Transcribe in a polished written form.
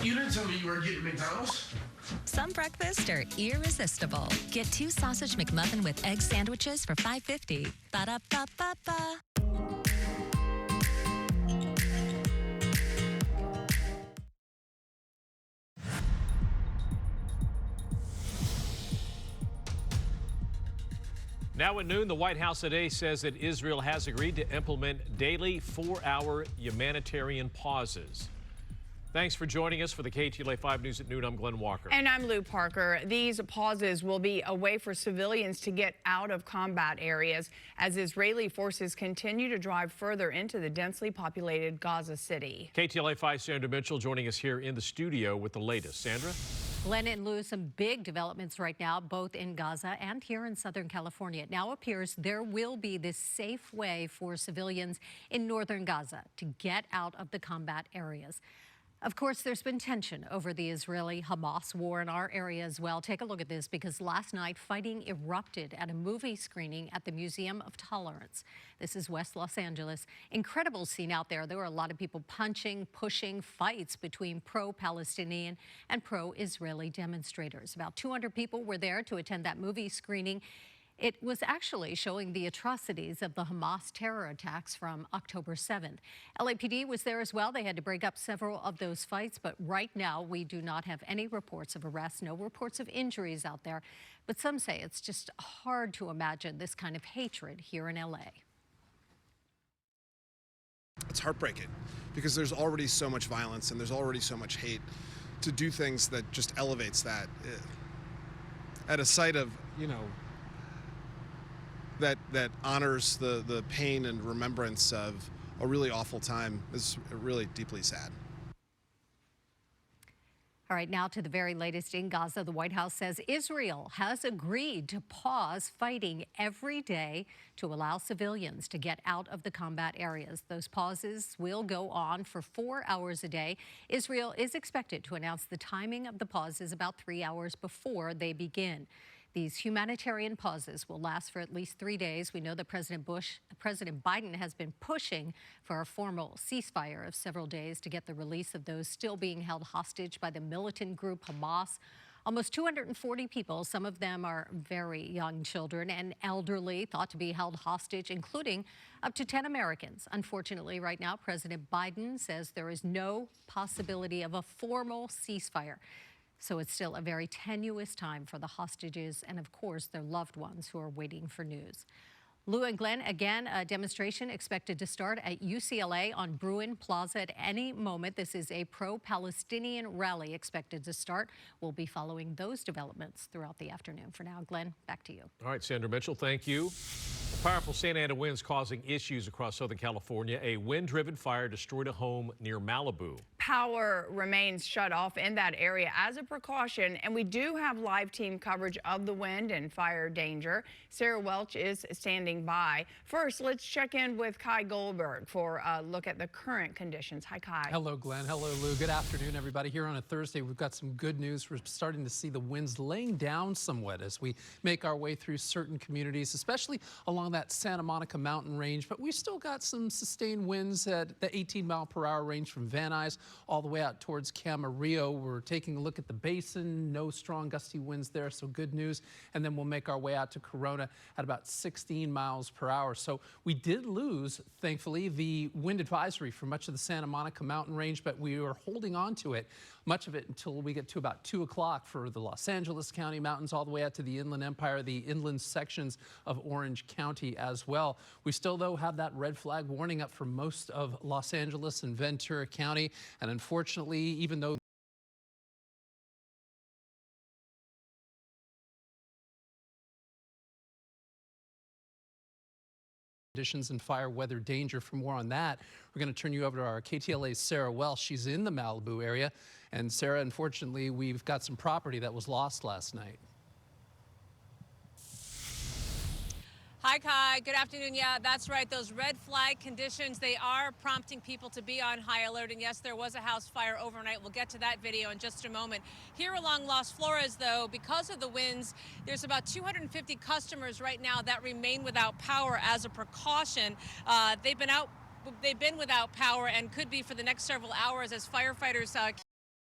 You didn't tell me you were getting McDonald's. Some breakfasts are irresistible. Get 2 sausage McMuffin with egg sandwiches for $5.50. Ba-da-ba-ba-ba. Now at noon, the White House today says that Israel has agreed to implement daily 4-hour humanitarian pauses. Thanks for joining us for the KTLA 5 News at noon. I'm Glenn Walker. And I'm Lou Parker. These pauses will be a way for civilians to get out of combat areas as Israeli forces continue to drive further into the densely populated Gaza City. KTLA 5 Sandra Mitchell joining us here in the studio with the latest. Sandra? Glenn and Lou, some big developments right now, both in Gaza and here in Southern California. It now appears there will be this safe way for civilians in northern Gaza to get out of the combat areas. Of course, there's been tension over the Israeli-Hamas war in our area as well. Take a look at this, because last night fighting erupted at a movie screening at the Museum of Tolerance. This is West Los Angeles. Incredible scene out there. There were a lot of people punching, pushing, fights between pro-Palestinian and pro-Israeli demonstrators. About 200 people were there to attend that movie screening. It was actually showing the atrocities of the Hamas terror attacks from October 7th. LAPD was there as well. They had to break up several of those fights, but right now we do not have any reports of arrests, no reports of injuries out there. But some say it's just hard to imagine this kind of hatred here in LA. It's heartbreaking because there's already so much violence and there's already so much hate. To do things that just elevates that at a site of, that honors the pain and remembrance of a really awful time is really deeply sad. All right, now to the very latest in Gaza. The White House says Israel has agreed to pause fighting every day to allow civilians to get out of the combat areas. Those pauses will go on for 4 hours a day. Israel is expected to announce the timing of the pauses about 3 hours before they begin. These humanitarian pauses will last for at least 3 days. We know that President Biden has been pushing for a formal ceasefire of several days to get the release of those still being held hostage by the militant group Hamas. Almost 240 people, some of them are very young children and elderly, thought to be held hostage, including up to 10 Americans. Unfortunately, right now, President Biden says there is no possibility of a formal ceasefire. So it's still a very tenuous time for the hostages and, of course, their loved ones who are waiting for news. Lou and Glenn, again, a demonstration expected to start at UCLA on Bruin Plaza at any moment. This is a pro-Palestinian rally expected to start. We'll be following those developments throughout the afternoon. For now, Glenn, back to you. All right, Sandra Mitchell, thank you. Powerful Santa Ana winds causing issues across Southern California. A wind-driven fire destroyed a home near Malibu. Power remains shut off in that area as a precaution, and we do have live team coverage of the wind and fire danger. Sarah Welch is standing by. First, let's check in with Kai Goldberg for a look at the current conditions. Hi, Kai. Hello, Glenn. Hello, Lou. Good afternoon, everybody. Here on a Thursday, we've got some good news. We're starting to see the winds laying down somewhat as we make our way through certain communities, especially along that Santa Monica mountain range. But we still got some sustained winds at the 18-mile-per-hour range from Van Nuys all the way out towards Camarillo. We're taking a look at the basin. No strong gusty winds there, so good news. And then we'll make our way out to Corona at about 16 miles per hour. So we did lose, thankfully, the wind advisory for much of the Santa Monica mountain range, but we are holding on to it, much of it until we get to about 2 o'clock for the Los Angeles County mountains all the way out to the Inland Empire, the inland sections of Orange County as well. We still, though, have that red flag warning up for most of Los Angeles and Ventura County. And unfortunately, even though conditions and fire weather danger, for more on that, we're going to turn you over to our KTLA's Sarah Welsh. She's in the Malibu area. And Sarah, unfortunately, we've got some property that was lost last night. Hi, Kai. Good afternoon. Yeah, that's right. Those red flag conditions, they are prompting people to be on high alert. And yes, there was a house fire overnight. We'll get to that video in just a moment. Here along Las Flores, though, because of the winds, there's about 250 customers right now that remain without power as a precaution. They've been out they've been without power and could be for the next several hours as firefighters